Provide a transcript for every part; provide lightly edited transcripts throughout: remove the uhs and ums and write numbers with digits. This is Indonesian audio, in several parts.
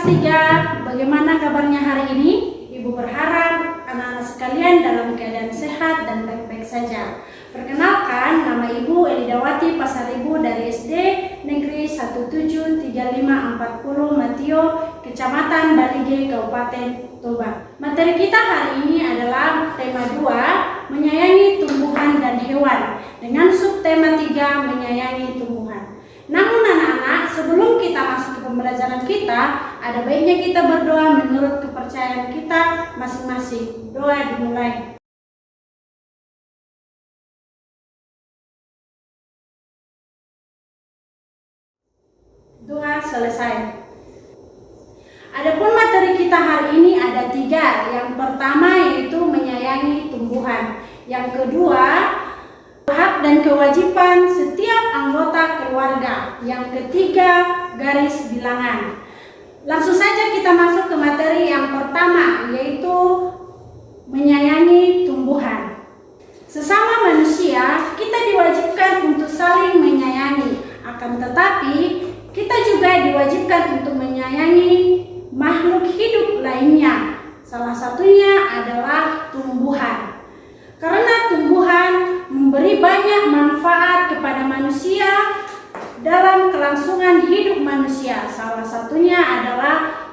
kelas 3, bagaimana kabarnya hari ini? Ibu berharap anak-anak sekalian dalam keadaan sehat dan baik-baik saja. Perkenalkan, nama Ibu Elidawati Pasaribu dari SD Negeri 173540 Matio, Kecamatan Balige, Kabupaten Toba. Materi kita hari ini adalah tema 2, menyayangi tumbuhan dan hewan, dengan subtema 3, menyayangi tumbuhan. Namun anak-anak, sebelum kita masuk ke pembelajaran kita, ada baiknya kita berdoa menurut kepercayaan kita masing-masing. Doa dimulai. Doa selesai. Adapun materi kita hari ini ada 3. Yang pertama yaitu menyayangi tumbuhan. Yang kedua, hak dan kewajiban setiap anggota keluarga. Yang ketiga, garis bilangan. Langsung saja kita masuk ke materi yang pertama, yaitu menyayangi tumbuhan. Sesama manusia, kita diwajibkan untuk saling menyayangi. Akan tetapi, kita juga diwajibkan untuk menyayangi makhluk hidup lainnya. Salah satunya adalah tumbuhan. Karena tumbuhan memberi banyak manfaat kepada manusia dalam kelangsungan hidup manusia. Salah satunya adalah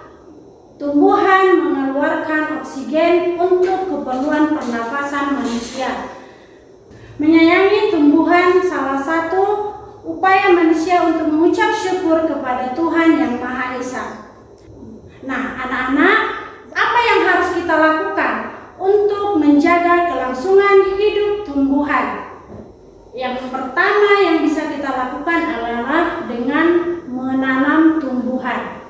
tumbuhan mengeluarkan oksigen untuk keperluan pernafasan manusia. Menyayangi tumbuhan salah satu upaya manusia untuk mengucap syukur kepada Tuhan Yang Maha Esa. Nah, anak-anak, apa yang harus kita lakukan untuk menjaga kelangsungan hidup tumbuhan? Yang pertama yang bisa kita lakukan adalah dengan menanam tumbuhan.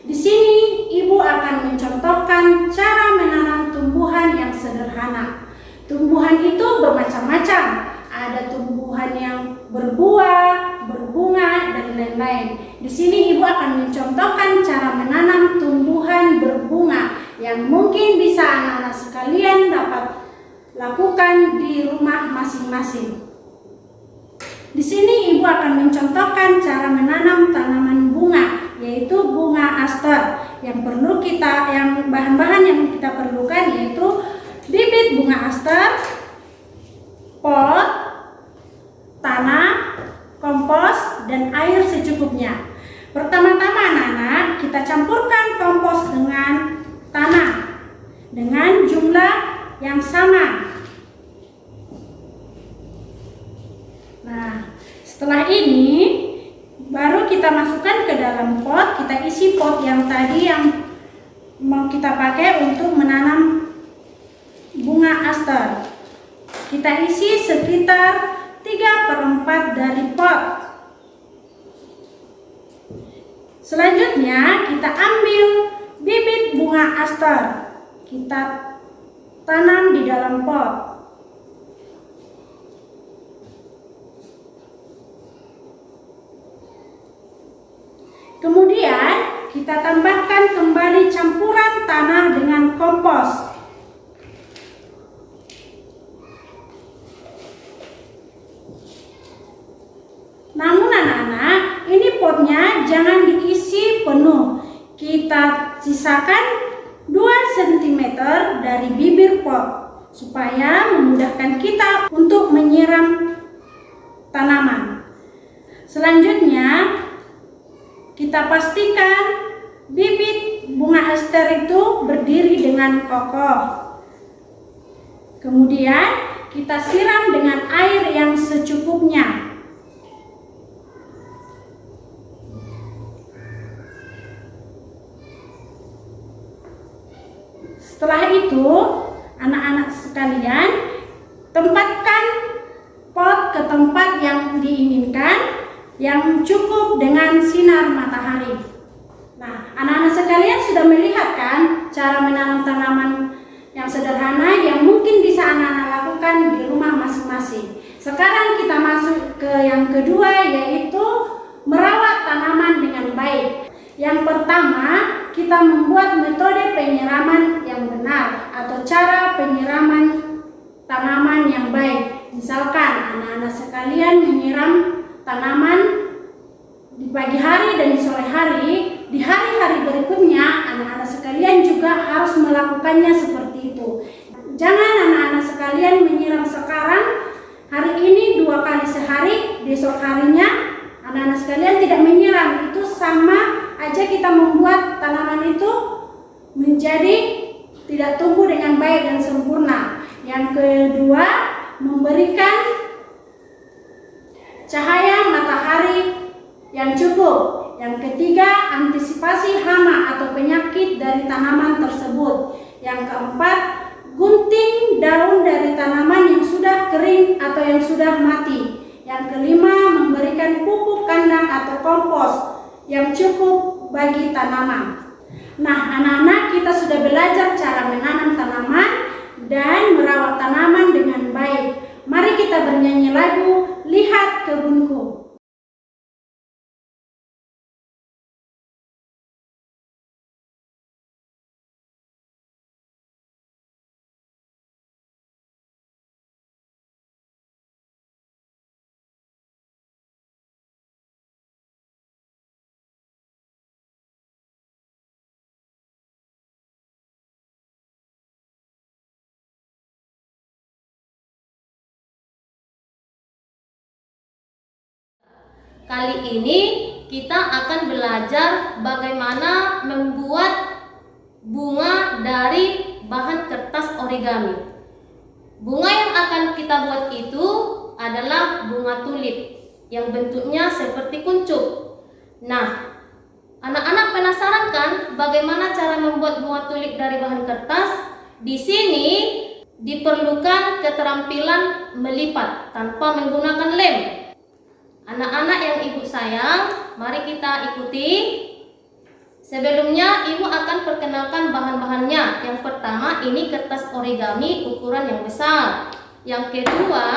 Di sini Ibu akan mencontohkan cara menanam tumbuhan yang sederhana. Tumbuhan itu bermacam-macam. Ada tumbuhan yang berbuah, berbunga, dan lain-lain. Di sini Ibu akan mencontohkan cara menanam tumbuhan berbunga yang mungkin bisa anak-anak sekalian dapat lakukan di rumah masing-masing. Di sini Ibu akan mencontohkan cara menanam tanaman bunga, yaitu bunga aster. Yang bahan-bahan yang kita perlukan yaitu bibit bunga aster, pot, tanah, kompos, dan air secukupnya. Pertama-tama anak-anak, kita campurkan kompos dengan tanah dengan jumlah yang sama. Nah, setelah ini baru kita masukkan ke dalam pot. Kita isi pot yang tadi yang mau kita pakai untuk menanam bunga aster. Kita isi sekitar 3/4 dari pot. Selanjutnya kita ambil bibit bunga aster. Kita tanam di dalam pot. Kemudian kita tambahkan kembali campuran tanah dengan kompos. Namun anak-anak, ini potnya jangan diisi penuh. Kita sisakan 2 cm dari bibir pot supaya memudahkan kita untuk menyiram tanaman. Selanjutnya, kita pastikan bibit bunga aster itu berdiri dengan kokoh. Kemudian kita siram dengan air yang secukupnya. Setelah itu, anak-anak sekalian, tempatkan pot ke tempat yang diinginkan, yang cukup dengan sinar matahari. Nah, anak-anak sekalian sudah melihat kan cara menanam tanaman yang sederhana yang mungkin bisa anak-anak lakukan di rumah masing-masing. Sekarang kita masuk ke yang kedua, yaitu merawat tanaman dengan baik. Yang pertama, kita membuat metode penyiraman yang benar atau cara penyiraman tanaman yang baik. Misalkan anak-anak sekalian menyiram tanaman di pagi hari dan di sore hari, di hari-hari berikutnya berikutnya anak-anak sekalian juga harus melakukannya seperti itu. Jangan anak-anak sekalian menyiram sekarang, hari ini 2 kali sehari, besok harinya anak-anak sekalian tidak menyiram. Itu sama aja kita membuat tanaman itu menjadi tidak tumbuh dengan baik dan sempurna. Yang kedua, memberikan cahaya matahari yang cukup. Yang ketiga, antisipasi hama atau penyakit dari tanaman tersebut. Yang keempat, gunting daun dari tanaman yang sudah kering atau yang sudah mati. Yang kelima, memberikan pupuk kandang atau kompos yang cukup bagi tanaman. Nah, anak-anak, kita sudah belajar cara menanam tanaman dan merawat tanaman dengan baik. Mari kita bernyanyi lagu Lihat Kebunku. Kali ini kita akan belajar bagaimana membuat bunga dari bahan kertas origami. Bunga yang akan kita buat itu adalah bunga tulip yang bentuknya seperti kuncup. Nah, anak-anak penasaran kan bagaimana cara membuat bunga tulip dari bahan kertas? Di sini diperlukan keterampilan melipat tanpa menggunakan lem. Anak-anak yang ibu sayang, mari kita ikuti. Sebelumnya ibu akan perkenalkan bahan-bahannya. Yang pertama, ini kertas origami ukuran yang besar. Yang kedua,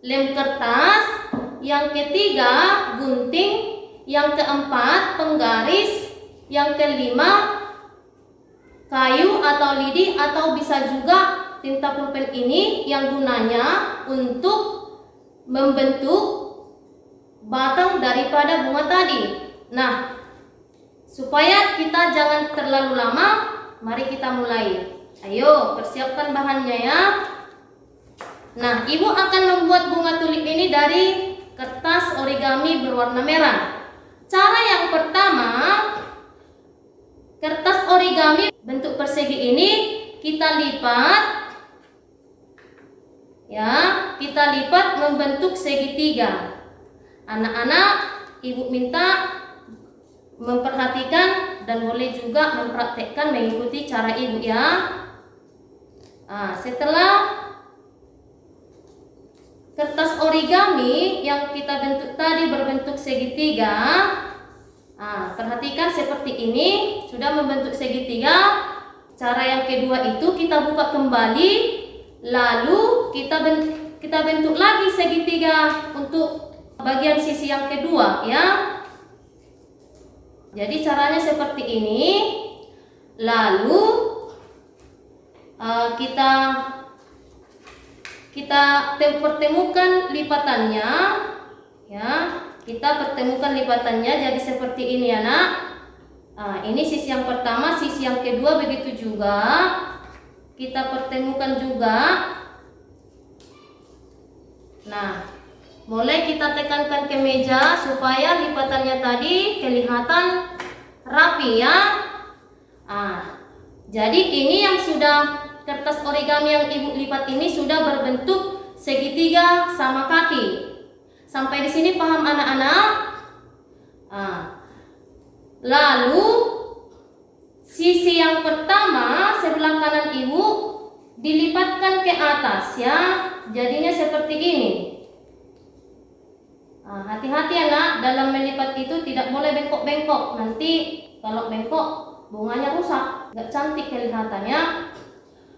lem kertas. Yang ketiga, gunting. Yang keempat, penggaris. Yang kelima, kayu atau lidi, atau bisa juga tinta pulpen ini yang gunanya untuk membentuk batang daripada bunga tadi. Nah, supaya kita jangan terlalu lama, mari kita mulai. Ayo, persiapkan bahannya ya. Nah, ibu akan membuat bunga tulip ini dari kertas origami berwarna merah. Cara yang pertama, kertas origami bentuk persegi ini kita lipat. Ya, kita lipat membentuk segitiga. Anak-anak, ibu minta memperhatikan dan boleh juga mempraktekkan mengikuti cara ibu ya. Setelah kertas origami yang kita bentuk tadi berbentuk segitiga, perhatikan seperti ini, sudah membentuk segitiga. Cara yang kedua itu kita buka kembali, lalu kita bentuk lagi segitiga untuk bagian sisi yang kedua ya. Jadi caranya seperti ini. Lalu kita pertemukan lipatannya ya. Kita pertemukan lipatannya jadi seperti ini ya nak. Ini sisi yang pertama, sisi yang kedua begitu juga. Kita pertemukan juga. Nah, boleh kita tekankan ke meja supaya lipatannya tadi kelihatan rapi ya. Jadi ini yang sudah kertas origami yang ibu lipat ini sudah berbentuk segitiga sama kaki. Sampai di sini paham anak-anak? Lalu sisi yang pertama sebelah kanan ibu dilipatkan ke atas ya. Jadinya seperti ini. Hati-hati ya nak, dalam melipat itu tidak boleh bengkok-bengkok. Nanti kalau bengkok bunganya rusak, nggak cantik kelihatannya.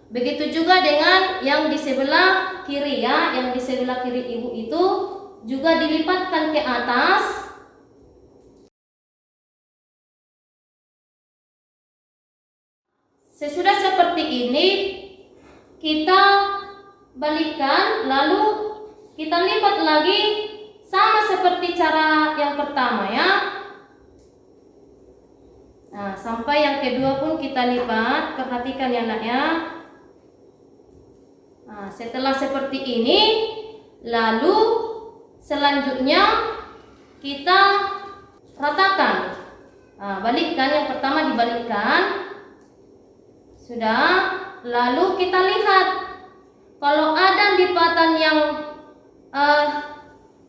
Begitu juga dengan yang di sebelah kiri ya, yang di sebelah kiri ibu itu juga dilipatkan ke atas. Sesudah seperti ini, kita balikkan, lalu kita lipat lagi. Sama seperti cara yang pertama ya. Nah, sampai yang kedua pun kita lipat. Perhatikan ya nak ya. Nah, setelah seperti ini, lalu selanjutnya kita ratakan. Nah, balikkan, yang pertama dibalikkan. Sudah, lalu kita lihat kalau ada lipatan yang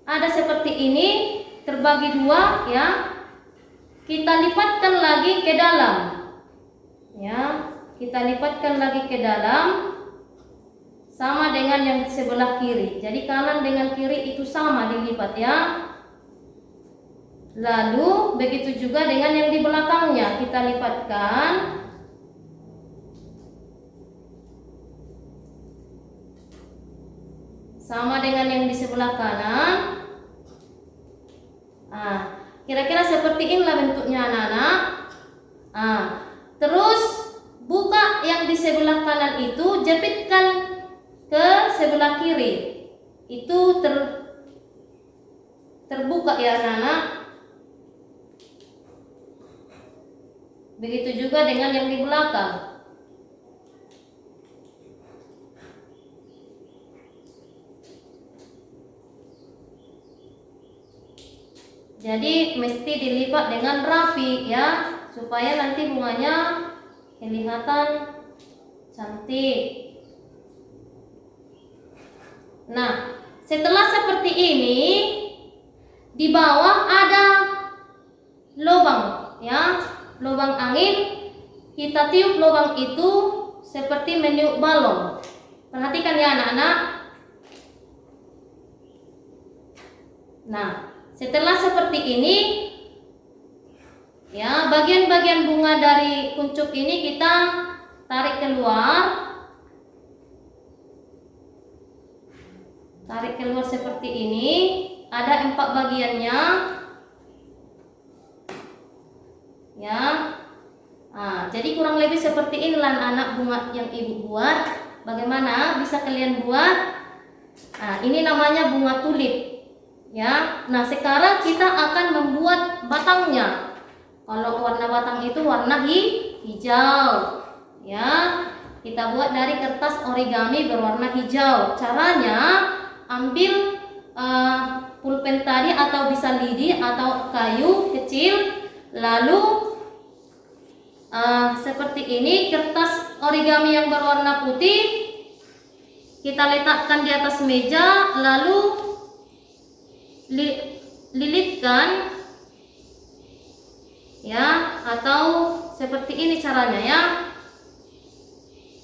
ada seperti ini terbagi dua ya, kita lipatkan lagi ke dalam ya, kita lipatkan lagi ke dalam sama dengan yang sebelah kiri. Jadi kanan dengan kiri itu sama dilipat ya. Lalu begitu juga dengan yang di belakangnya kita lipatkan. Sama dengan yang di sebelah kanan. Nah, kira-kira seperti inilah bentuknya anak-anak. Nah, terus buka yang di sebelah kanan itu, jepitkan ke sebelah kiri. Itu terbuka ya anak-anak. Begitu juga dengan yang di belakang. Jadi mesti dilipat dengan rapi ya, supaya nanti bunganya kelihatan cantik. Nah, setelah seperti ini, di bawah ada lubang ya, lubang angin. Kita tiup lubang itu seperti meniup balon. Perhatikan ya anak-anak. Nah, setelah seperti ini, ya, bagian-bagian bunga dari kuncup ini kita tarik keluar. Tarik keluar seperti ini. Ada 4 bagiannya. Ya. Nah, jadi kurang lebih seperti inilah anak bunga yang ibu buat. Bagaimana bisa kalian buat? Nah, ini namanya bunga tulip. Ya, nah sekarang kita akan membuat batangnya. Kalau warna batang itu warna hijau. Ya, kita buat dari kertas origami berwarna hijau. Caranya ambil pulpen tadi atau bisa lidi atau kayu kecil, lalu seperti ini kertas origami yang berwarna putih kita letakkan di atas meja, lalu lilitkan ya, atau seperti ini caranya ya.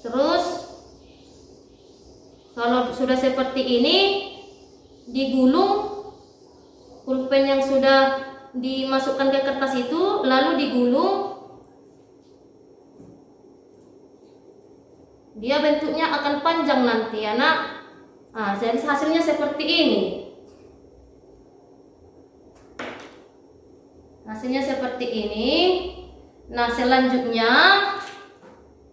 Terus kalau sudah seperti ini, digulung pulpen yang sudah dimasukkan ke kertas itu, lalu digulung. Dia bentuknya akan panjang nanti ya nak. Nah, jadi hasilnya seperti ini. Hasilnya seperti ini. Nah, selanjutnya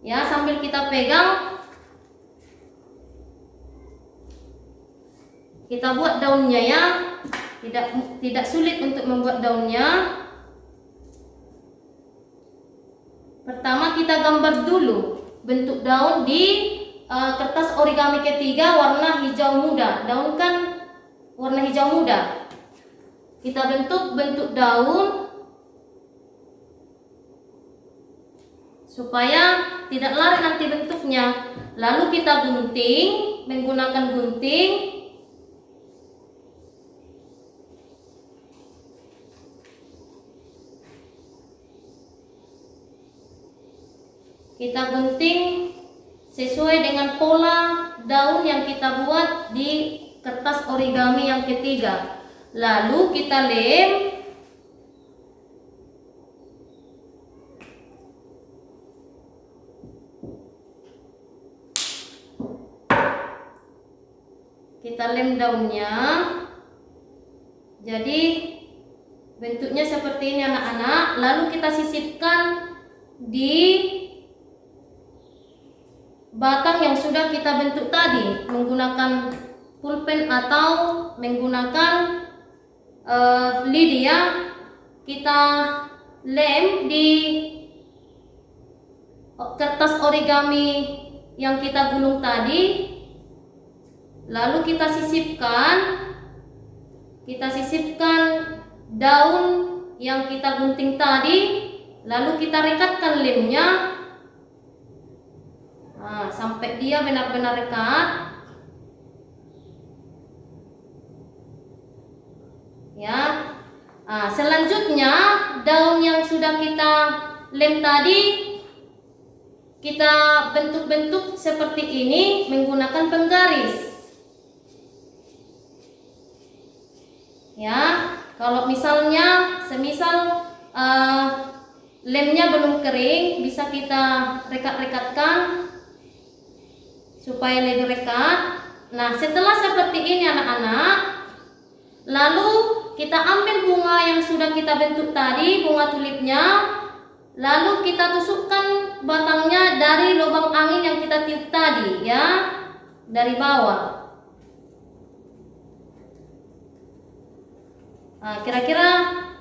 ya, sambil kita pegang, kita buat daunnya ya. Tidak sulit untuk membuat daunnya. Pertama kita gambar dulu bentuk daun di kertas origami ketiga warna hijau muda. Daun kan warna hijau muda. Kita bentuk daun supaya tidak lari nanti bentuknya. Lalu kita gunting menggunakan gunting. Kita gunting sesuai dengan pola daun yang kita buat di kertas origami yang ketiga. Lalu kita lem. Kita lem daunnya. Jadi bentuknya seperti ini anak-anak. Lalu kita sisipkan di batang yang sudah kita bentuk tadi menggunakan pulpen atau menggunakan lidi ya. Kita lem di kertas origami yang kita gulung tadi, lalu kita sisipkan daun yang kita gunting tadi, lalu kita rekatkan lemnya sampai dia benar-benar rekat. Ya. Selanjutnya daun yang sudah kita lem tadi kita bentuk-bentuk seperti ini menggunakan penggaris. Ya, kalau semisal lemnya belum kering, bisa kita rekat-rekatkan supaya lebih rekat. Nah, setelah seperti ini anak-anak, lalu kita ambil bunga yang sudah kita bentuk tadi, bunga tulipnya, lalu kita tusukkan batangnya dari lubang angin yang kita tiup tadi, ya, dari bawah. Kira-kira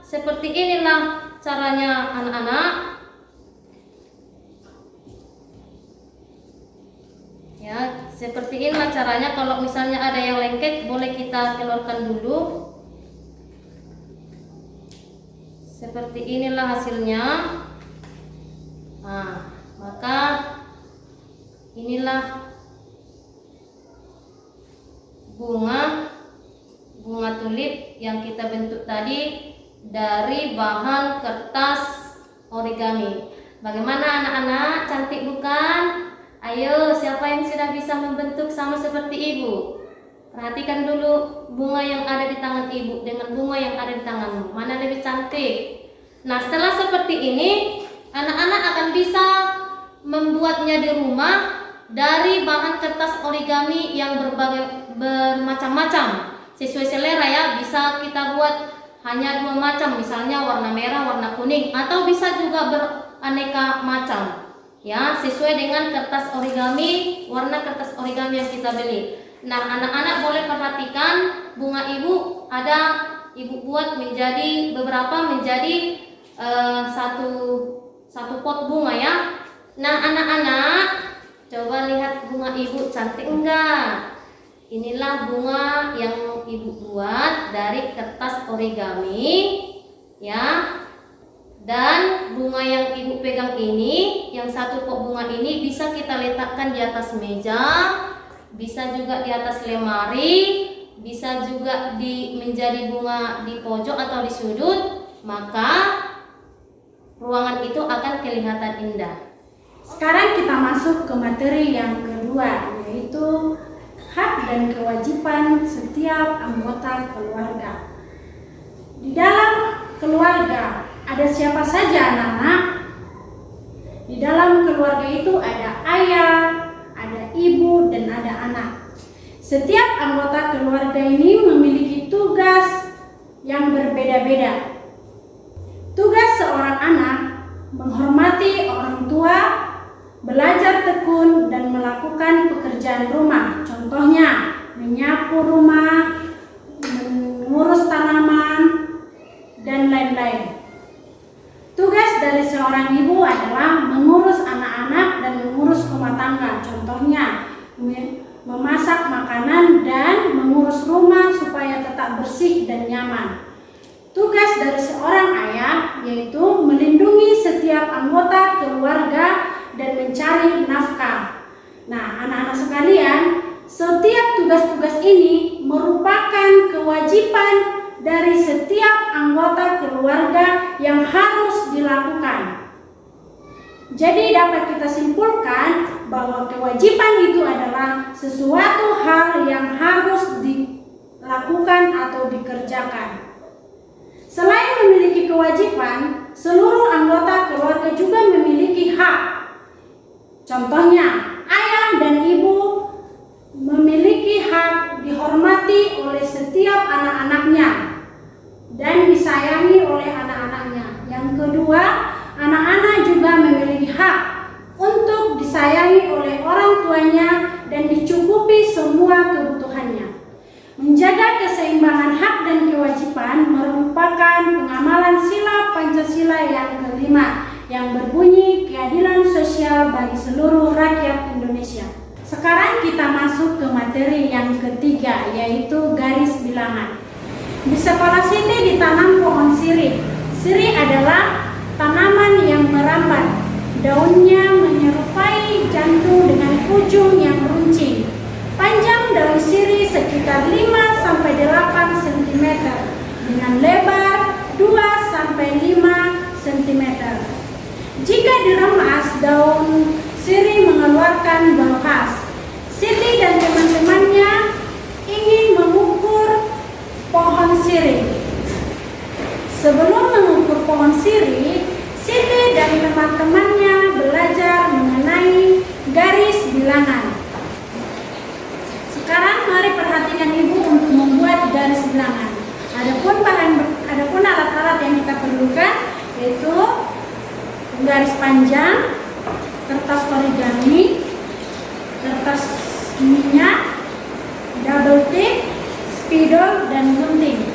seperti inilah caranya anak-anak. Ya, seperti inilah caranya. Kalau misalnya ada yang lengket, boleh kita keluarkan dulu. Seperti inilah hasilnya. Maka inilah bunga tulip yang kita bentuk tadi dari bahan kertas origami. Bagaimana anak-anak, cantik bukan? Ayo, siapa yang sudah bisa membentuk sama seperti ibu? Perhatikan dulu bunga yang ada di tangan ibu dengan bunga yang ada di tanganmu, mana lebih cantik? Nah, setelah seperti ini, anak-anak akan bisa membuatnya di rumah dari bahan kertas origami yang bermacam-macam. Sesuai selera ya, bisa kita buat hanya 2 macam, misalnya warna merah, warna kuning, atau bisa juga beraneka macam. Ya, sesuai dengan kertas origami, warna kertas origami yang kita beli. Nah, anak-anak boleh perhatikan bunga ibu ibu buat menjadi beberapa menjadi satu pot bunga ya. Nah, anak-anak coba lihat bunga ibu, cantik enggak? Inilah bunga yang ibu buat dari kertas origami ya. Dan bunga yang ibu pegang ini, yang satu pot bunga ini bisa kita letakkan di atas meja, bisa juga di atas lemari, bisa juga menjadi bunga di pojok atau di sudut, maka ruangan itu akan kelihatan indah. Sekarang kita masuk ke materi yang kedua, yaitu hak dan kewajiban setiap anggota keluarga. Di dalam keluarga ada siapa saja anak-anak? Di dalam keluarga itu ada ayah, ada ibu, dan ada anak. Setiap anggota keluarga ini memiliki tugas yang berbeda-beda. Tugas seorang anak menghormati orang tua, belajar tekun, dan melakukan pekerjaan rumah. Contohnya, menyapu rumah, mengurus tanaman, dan lain-lain. Tugas dari seorang ibu adalah mengurus anak-anak dan mengurus rumah tangga. Contohnya, memasak makanan dan mengurus rumah supaya tetap bersih dan nyaman. Tugas dari seorang ayah yaitu melindungi setiap anggota keluarga dan mencari nafkah. Nah, anak-anak sekalian, setiap tugas-tugas ini merupakan kewajiban dari setiap anggota keluarga yang harus dilakukan. Jadi dapat kita simpulkan bahwa kewajiban itu adalah sesuatu hal yang harus dilakukan atau dikerjakan. Selain memiliki kewajiban, seluruh anggota keluarga juga memiliki hak. Contohnya, ayah dan ibu memiliki hak dihormati oleh setiap anak-anaknya dan disayangi oleh anak-anaknya. Yang kedua, anak-anak juga memiliki hak untuk disayangi oleh orang tuanya dan dicukupi semua kebutuhannya. Menjaga keseimbangan hak dan kewajiban merupakan pengamalan sila Pancasila yang kelima yang berbunyi keadilan sosial bagi seluruh rakyat Indonesia. Sekarang kita masuk ke materi yang ketiga, yaitu garis bilangan. Di sekolah Siti ditanam pohon sirih. Sirih adalah tanaman yang merambat. Daunnya menyerupai jantung dengan ujung yang runcing. Panjang daun sirih sekitar 5-8 cm dengan lebar 2-5 cm. Jika diremas, daun sirih mengeluarkan bau khas. Siti dan teman-temannya ingin mengukur pohon sirih. Sebelum mengukur pohon sirih, Siti dan teman-temannya belajar mengenai garis bilangan. Sekarang mari perhatikan Ibu untuk membuat garis bilangan. Adapun alat-alat yang kita perlukan yaitu garis panjang, kertas origami, kertas minyak, double tape, spidol, dan gunting.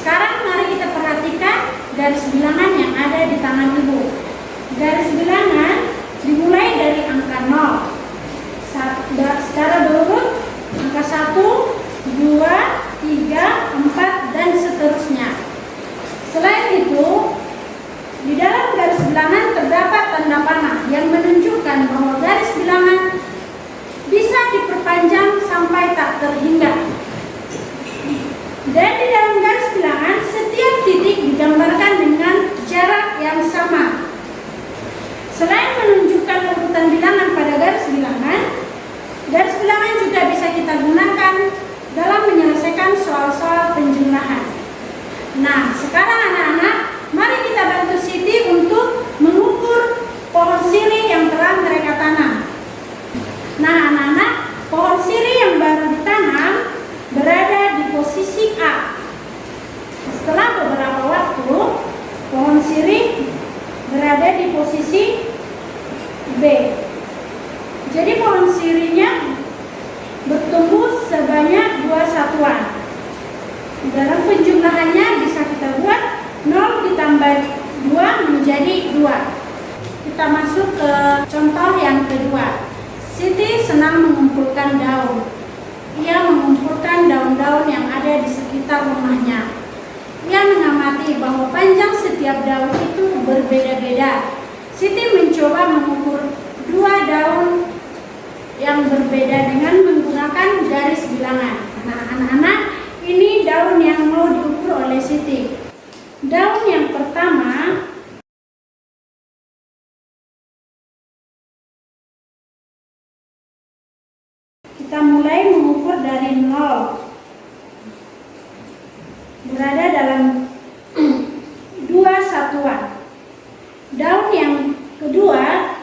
Sekarang mari kita perhatikan garis bilangan yang ada di tangan Ibu. Garis bilangan dimulai dari angka 0. Secara berurut angka 1, 2, 3, 4, dan seterusnya. Selain itu, di dalam garis bilangan terdapat tanda panah yang menunjukkan bahwa garis bilangan bisa diperpanjang sampai tak terhingga. Dan di dalam garis bilangan, setiap titik digambarkan dengan jarak yang sama. Selain menunjukkan urutan bilangan pada garis bilangan juga bisa kita gunakan dalam menyelesaikan soal-soal penjumlahan. Nah, sekarang anak-anak, mari kita bantu Siti untuk mengukur pohon sirih yang telah mereka tanam. Nah, anak-anak, pohon sirih yang baru ditanam berada di posisi A. Setelah beberapa waktu, pohon sirih berada di posisi B. Jadi pohon sirihnya bertumbuh sebanyak 2 satuan. Dalam penjumlahannya bisa kita buat 0 ditambah 2 menjadi 2. Kita masuk ke contoh yang kedua. Siti senang mengumpulkan daun. Ia mengumpulkan daun-daun yang ada di sekitar rumahnya. Ia mengamati bahwa panjang setiap daun itu berbeda-beda. Siti mencoba mengukur 2 daun yang berbeda dengan menggunakan garis bilangan. Nah, anak-anak, ini daun yang mau diukur oleh Siti. Daun yang pertama kita mulai mengukur sumber dari nol, berada dalam dua satuan. Daun yang kedua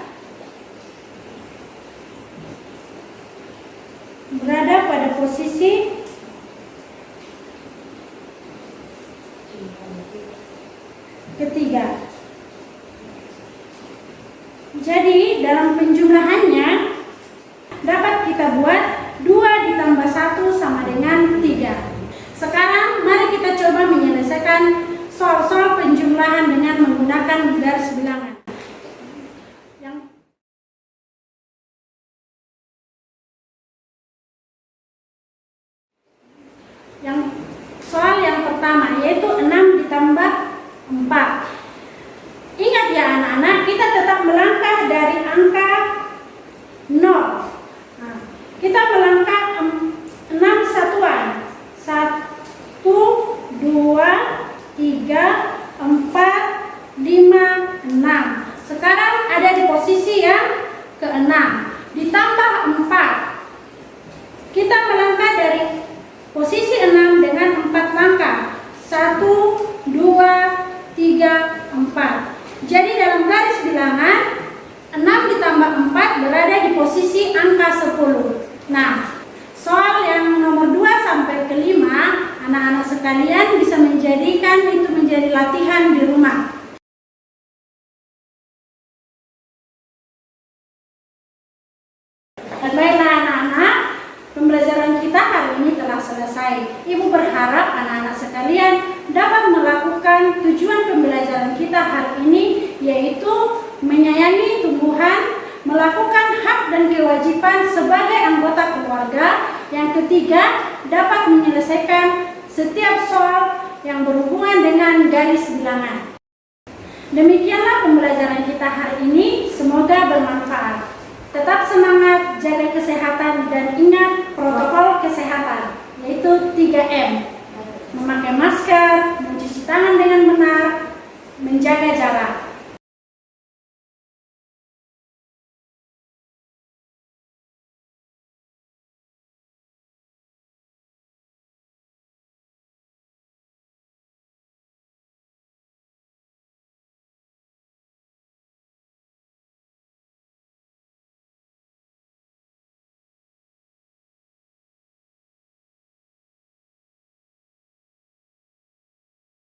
berada pada posisi ketiga. Jadi dalam penjumlahannya dapat kita buat 2 ditambah 1 sama dengan 3. Sekarang mari kita coba menyelesaikan soal-soal penjumlahan dengan menggunakan garis bilangan. Yang soal yang pertama yaitu 6 ditambah 4. Ingat ya anak-anak, kita tetap melangkah dari angka 0. Nah, kita melangkah 6 satuan. 1, 2, 3, 4, 5, 6. Sekarang ada di posisi yang ke-6. Ditambah 4. Kita melangkah dari posisi 6 dengan 4 langkah. 1, 2, 3, 4. Jadi dalam garis bilangan 6 ditambah 4 berada di posisi angka 10. Nah, soal yang nomor 2 sampai ke 5, anak-anak sekalian bisa menjadikan itu menjadi latihan di rumah. Baiklah anak-anak, pembelajaran kita hari ini telah selesai. Ibu berharap anak-anak sekalian dapat melakukan tujuan pembelajaran kita hari ini, yaitu menyayangi tumbuhan, melakukan hak dan kewajiban sebagai anggota keluarga. Yang ketiga, dapat menyelesaikan setiap soal yang berhubungan dengan garis bilangan. Demikianlah pembelajaran kita hari ini, semoga bermanfaat. Tetap semangat, jaga kesehatan, dan ingat protokol kesehatan, yaitu 3M. Memakai masker, mencuci tangan dengan benar, menjaga jarak.